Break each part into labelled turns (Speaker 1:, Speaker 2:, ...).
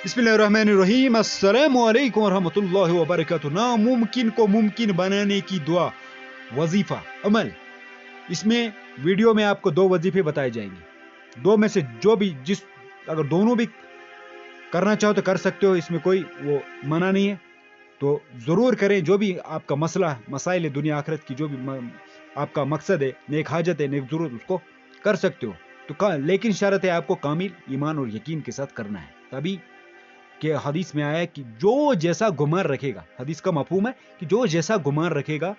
Speaker 1: बिस्मिल्लाहिर्रहमानिर्रहीम अस्सलामु अलैकुम वरहमतुल्लाहि वबरकातुहू। नामुमकिन को मुमकिन बनाने की दुआ, वजीफा, अमल। इसमें वीडियो में आपको दो वजीफे बताए जाएंगे। दो में से जो भी अगर दोनों भी करना चाहो तो कर सकते हो, इसमें कोई वो मना नहीं है। तो ज़रूर करें। जो भी आपका मसाइल है दुनिया आखिरत की, जो भी आपका मकसद है, नेक हाजत है, नेक ज़रूरत, उसको कर सकते हो। तो लेकिन शर्त है आपको कामिल ईमान और यकीन के साथ करना है। तभी कि हदीस में आया है कि जो जैसा गुमान रखेगा, हदीस का मफहूम है कि जो जैसा गुमान रखेगा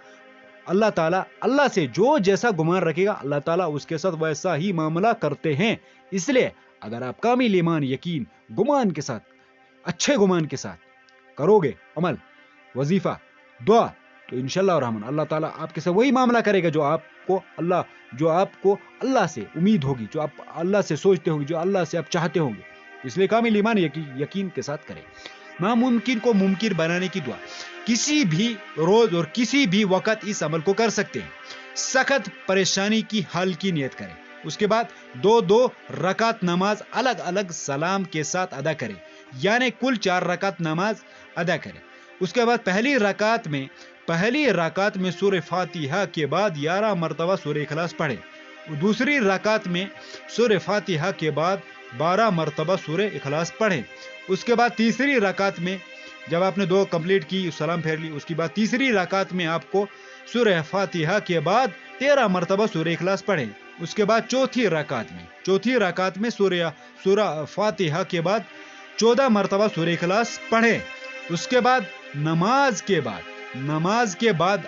Speaker 1: अल्लाह से जो जैसा गुमान रखेगा, अल्लाह ताला उसके साथ वैसा ही मामला करते हैं। इसलिए अगर आप कामिल ईमान यकीन गुमान के साथ, अच्छे गुमान के साथ करोगे अमल, वजीफा, दुआ, तो इंशाअल्लाह रहमान अल्लाह ताला आपके साथ वही मामला करेगा जो आपको अल्लाह से उम्मीद होगी, जो आप अल्लाह से सोचते होंगे, जो अल्लाह से आप चाहते होंगे। इसलिए कामिल ईमान यकीन के साथ करें। नामुमकिन को मुमकिन बनाने की दुआ, किसी भी रोज और किसी भी वक्त इस अमल को कर सकते हैं। सख्त परेशानी की हल की नियत करें। उसके बाद दो रकात नमाज अलग अलग सलाम के साथ अदा करें, यानी कुल 4 रकात नमाज अदा करें। उसके बाद पहली रकात में सूरह फातिहा के बाद 11 मरतबा सूरह इखलास पढ़ें। दूसरी रकात में सूरह फातिहा के बाद 12 मरतबा सूरह इखलास पढ़ें। उसके बाद तीसरी रकात में जब आपने 2 कंप्लीट की, सलाम फेर ली, उसके बाद तीसरी रकात में आपको सूरह फातिहा के बाद 13 मरतबा सूरह इखलास पढ़ें। उसके बाद चौथी रकात में सूरह फातिहा के बाद 14 मरतबा सूरह इखलास पढ़ें। उसके बाद नमाज के बाद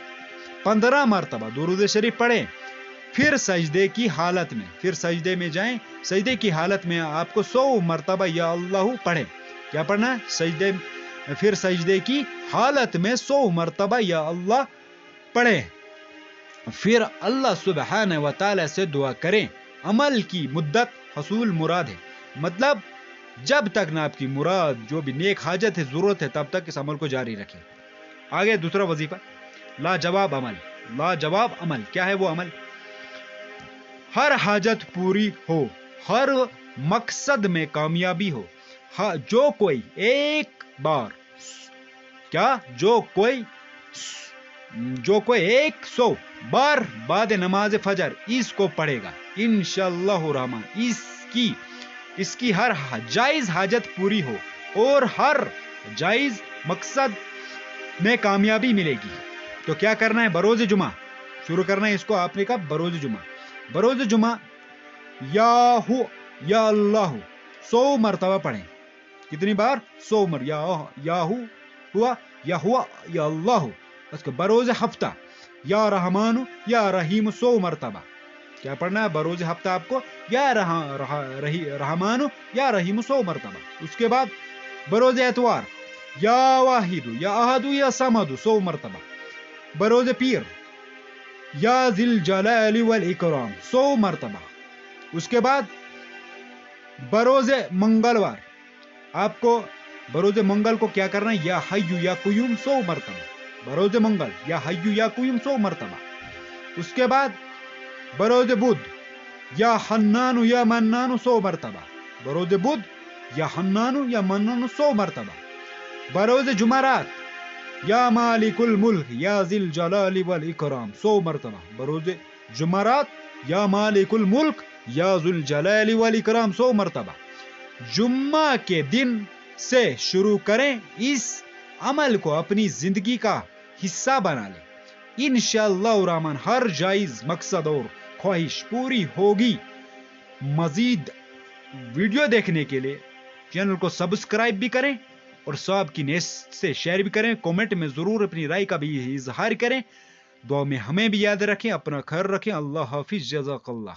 Speaker 1: 15 मरतबा दुरूद शरीफ पढ़ें। फिर सजदे की हालत में, फिर सजदे में जाएं। सजदे की हालत में आपको 100 मरतबा या अल्लाह पढ़ें। क्या पढ़ना है? फिर सजदे की हालत में 100 मरतबा या अल्लाह पढ़ें। फिर अल्लाह सुब्हानहू व तआला से दुआ करें। अमल की मुद्दत हसूल मुराद है, मतलब जब तक ना आपकी मुराद, जो भी नेक हाजत है, जरूरत है, तब तक इस अमल को जारी रखें। आगे दूसरा वजीफा, लाजवाब अमल। क्या है वो अमल? हर हाजत पूरी हो, हर मकसद में कामयाबी हो। जो कोई 100 बार बाद नमाज फजर इसको पढ़ेगा, इंशाअल्लाह रहमान इसकी हर जायज हाजत पूरी हो और हर जायज मकसद में कामयाबी मिलेगी। तो क्या करना है? बरोज जुमा शुरू करना है इसको। आपने कहा बरोज जुमा या अल्लाह 100 मरतबा पढ़ें। कितनी बार? 100 मर या हुआ या अल्लाह। उसके बरोज हफ्ता या रहमानु या रहीम 100 मरतबा। क्या पढ़ना है? बरोज हफ्ता आपको या रहमानु या रहीम 100 मरतबा। उसके बाद बरोज एतवार या वाहिदु या अहदु या समदु 100 मरतबा। बरोज पीर या जिल जलाली वल इकराम 100 मरतबा। उसके बाद बरोज मंगलवार, आपको बरोज मंगल को क्या करना है? या हय्यु या कुयूम 100 मरतबा। बरोज मंगल या हय्यु या कुयूम 100 मरतबा। उसके बाद बरोज बुध या हन्नानु या मन्नानु 100 मरतबा। बरोज बुध या हन्नानु या मन्नानु 100 मरतबा। बरोज जुमरात या मालिकुल मुल्क या जिल जलाली वल इकराम 100 मरतबा। बरोज जुमरात या मालिकुल मुल्क या जुल जलाली वल इकराम 100 मरतबा। जुम्मा के दिन से शुरू करें। इस अमल को अपनी जिंदगी का हिस्सा बना लें। इंशाअल्लाह रहमान हर जायज मकसद और ख्वाहिश पूरी होगी। मजीद वीडियो देखने के लिए चैनल को सब्सक्राइब भी करें और सब की नेस्ट से शेयर भी करें। कमेंट में जरूर अपनी राय का भी इजहार करें। दुआ में हमें भी याद रखें। अपना खैर रखें। अल्लाह हाफिज, जज़ाकल्लाह।